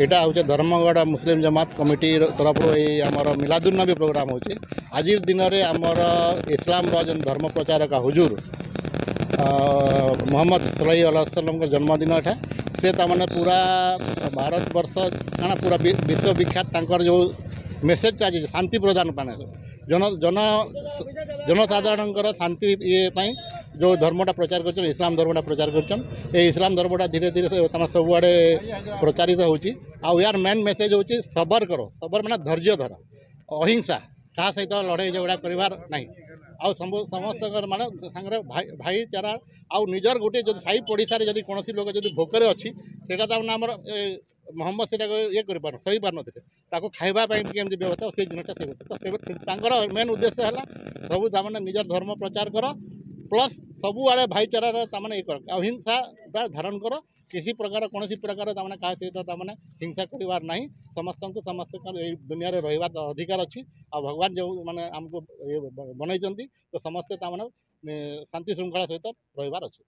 यहाँ हूँ धर्मगढ़ मुस्लिम जमात कमिटी तरफ आमर मिलादुन्नबी प्रोग्राम होचे। आज दिन में आमर इस्लाम जन धर्म प्रचारक हुजूर मोहम्मद सल्लल्लाहु अलैहि वसल्लम जन्मदिन है। से तमाने पूरा भारत वर्ष क्या पूरा विश्व विख्यात तंकर जो मेसेज चाहिए शांति प्रदान पाने जन जन जनसाधारण शांति ये जो धर्मटा प्रचार कर इस्लाम धर्मटा प्रचार कर इस्लाम धर्मटा धीरे धीरे सबुआड़े प्रचारित होची। यार मेन मेसेज हूँ सबर करो, सबर माने धैर्य धर, अहिंसा क्या सहित लड़ाई झगड़ा करार ना समस्त माने सांगे भाईचारा आउ निजर गोटे जो साई पड़िशार जब कौन लोक जब भोकर अच्छी से आमर मोहम्मद से ये कर सही पार ना खावाई केमती व्यवस्था से जिनटा से मेन उद्देश्य है सब तमाने निजर धर्म प्रचार कर प्लस सबुआड़े भाईचारार तमाने ये कर अहिंसा धारण कर किसी प्रकार कौन प्रकार तमाने क्या सहित तमाने हिंसा करार ना समस्त को समस्त दुनिया रे रहिबार अधिकार अच्छी। आ भगवान जो माने आमको बनई तो समस्ते तमाने शांति श्रृंखला सहित रहिबार अच्छी।